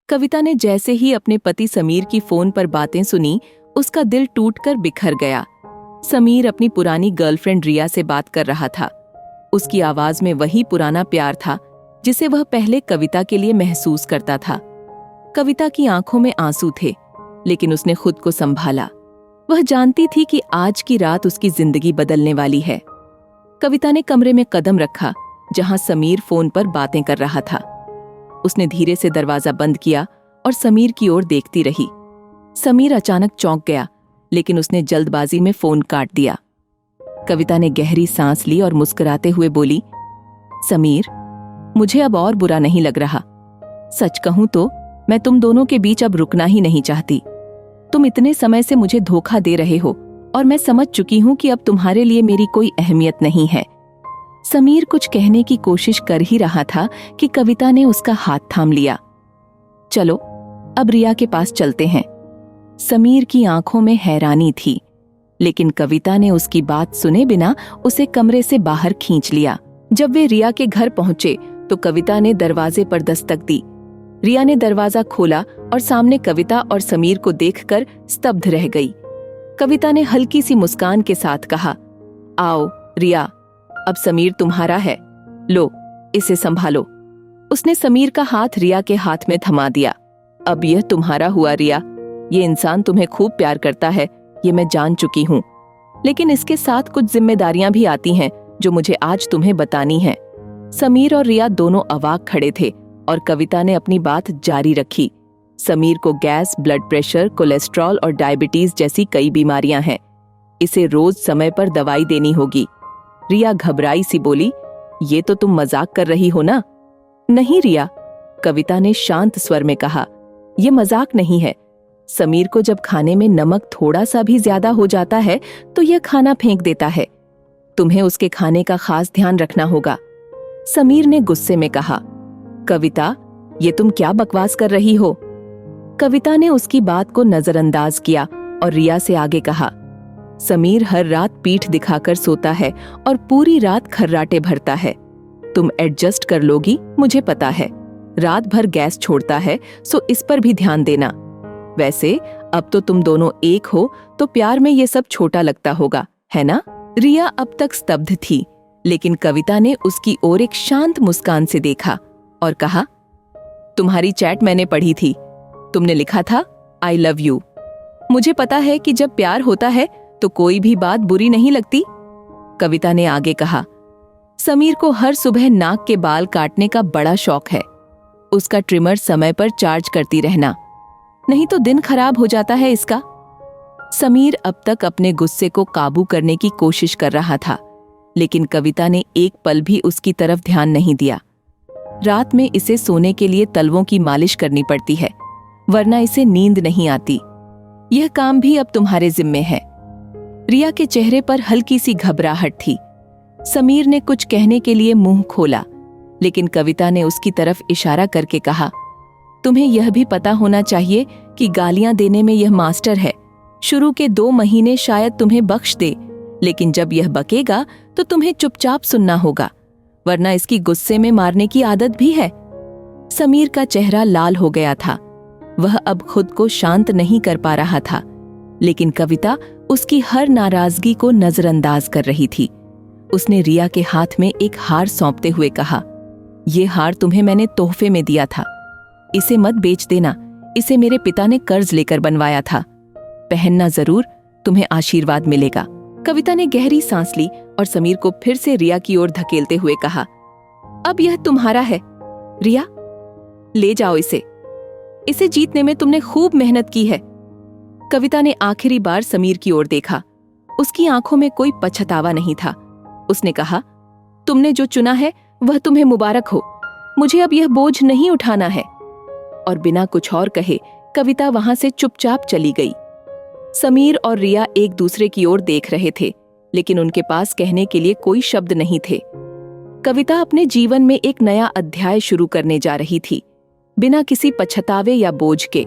कविता ने जैसे ही अपने पति समीर की फोन पर बातें सुनी, उसका दिल टूटकर बिखर गया। समीर अपनी पुरानी गर्लफ्रेंड रिया से बात कर रहा था। उसकी आवाज में वही पुराना प्यार था जिसे वह पहले कविता के लिए महसूस करता था। कविता की आंखों में आंसू थे, लेकिन उसने खुद को संभाला। वह जानती थी कि आज की रात उसकी जिंदगी बदलने वाली है। कविता ने कमरे में कदम रखा जहां समीर फोन पर बातें कर रहा था। उसने धीरे से दरवाजा बंद किया और समीर की ओर देखती रही। समीर अचानक चौंक गया, लेकिन उसने जल्दबाजी में फोन काट दिया। कविता ने गहरी सांस ली और मुस्कुराते हुए बोली, समीर, मुझे अब और बुरा नहीं लग रहा। सच कहूं तो मैं तुम दोनों के बीच अब रुकना ही नहीं चाहती। तुम इतने समय से मुझे धोखा दे रहे हो और मैं समझ चुकी हूं कि अब तुम्हारे लिए मेरी कोई अहमियत नहीं है। समीर कुछ कहने की कोशिश कर ही रहा था कि कविता ने उसका हाथ थाम लिया। चलो, अब रिया के पास चलते हैं। समीर की आंखों में हैरानी थी, लेकिन कविता ने उसकी बात सुने बिना उसे कमरे से बाहर खींच लिया। जब वे रिया के घर पहुंचे तो कविता ने दरवाजे पर दस्तक दी। रिया ने दरवाजा खोला और सामने कविता और समीर को देखकर स्तब्ध रह गई। कविता ने हल्की सी मुस्कान के साथ कहा, आओ रिया, अब समीर तुम्हारा है। लो, इसे संभालो। उसने समीर का हाथ रिया के हाथ में थमा दिया। अब यह तुम्हारा हुआ रिया। ये इंसान तुम्हें खूब प्यार करता है, ये मैं जान चुकी हूँ, लेकिन इसके साथ कुछ जिम्मेदारियां भी आती हैं जो मुझे आज तुम्हें बतानी हैं। समीर और रिया दोनों अवाक खड़े थे और कविता ने अपनी बात जारी रखी। समीर को गैस, ब्लड प्रेशर, कोलेस्ट्रॉल और डायबिटीज जैसी कई बीमारियां हैं। इसे रोज समय पर दवाई देनी होगी। रिया घबराई सी बोली, ये तो तुम मजाक कर रही हो ना? नहीं रिया, कविता ने शांत स्वर में कहा, यह मजाक नहीं है। समीर को जब खाने में नमक थोड़ा सा भी ज्यादा हो जाता है तो यह खाना फेंक देता है। तुम्हें उसके खाने का खास ध्यान रखना होगा। समीर ने गुस्से में कहा, कविता, ये तुम क्या बकवास कर रही हो? कविता ने उसकी बात को नजरअंदाज किया और रिया से आगे कहा, समीर हर रात पीठ दिखाकर सोता है और पूरी रात खर्राटे भरता है। तुम एडजस्ट कर लोगी, मुझे पता है। रात भर गैस छोड़ता है, सो इस पर भी ध्यान देना। वैसे अब तो तुम दोनों एक हो तो प्यार में ये सब छोटा लगता होगा, है ना? रिया अब तक स्तब्ध थी, लेकिन कविता ने उसकी ओर एक शांत मुस्कान से देखा और कहा, तुम्हारी चैट मैंने पढ़ी थी। तुमने लिखा था, आई लव यू। मुझे पता है कि जब प्यार होता है तो कोई भी बात बुरी नहीं लगती। कविता ने आगे कहा, समीर को हर सुबह नाक के बाल काटने का बड़ा शौक है। उसका ट्रिमर समय पर चार्ज करती रहना, नहीं तो दिन खराब हो जाता है इसका। समीर अब तक अपने गुस्से को काबू करने की कोशिश कर रहा था, लेकिन कविता ने एक पल भी उसकी तरफ ध्यान नहीं दिया। रात में इसे सोने के लिए तलवों की मालिश करनी पड़ती है, वरना इसे नींद नहीं आती। यह काम भी अब तुम्हारे जिम्मे है। रिया के चेहरे पर हल्की सी घबराहट थी। समीर ने कुछ कहने के लिए मुंह खोला, लेकिन कविता ने उसकी तरफ इशारा करके कहा, तुम्हें यह भी पता होना चाहिए कि गालियां देने में यह मास्टर है। शुरू के 2 महीने शायद तुम्हें बख्श दे, लेकिन जब यह बकेगा तो तुम्हें चुपचाप सुनना होगा, वरना इसकी गुस्से में मारने की आदत भी है। समीर का चेहरा लाल हो गया था। वह अब खुद को शांत नहीं कर पा रहा था, लेकिन कविता उसकी हर नाराजगी को नजरअंदाज कर रही थी। उसने रिया के हाथ में एक हार सौंपते हुए कहा, यह हार तुम्हें मैंने तोहफे में दिया था। इसे मत बेच देना, इसे मेरे पिता ने कर्ज लेकर बनवाया था। पहनना जरूर, तुम्हें आशीर्वाद मिलेगा। कविता ने गहरी सांस ली और समीर को फिर से रिया की ओर धकेलते हुए कहा, अब यह तुम्हारा है रिया, ले जाओ इसे। इसे जीतने में तुमने खूब मेहनत की है। कविता ने आखिरी बार समीर की ओर देखा। उसकी आंखों में कोई पछतावा नहीं था। उसने कहा, तुमने जो चुना है वह तुम्हें मुबारक हो। मुझे अब यह बोझ नहीं उठाना है। और बिना कुछ और कहे कविता वहां से चुपचाप चली गई। समीर और रिया एक दूसरे की ओर देख रहे थे, लेकिन उनके पास कहने के लिए कोई शब्द नहीं थे। कविता अपने जीवन में एक नया अध्याय शुरू करने जा रही थी, बिना किसी पछतावे या बोझ के।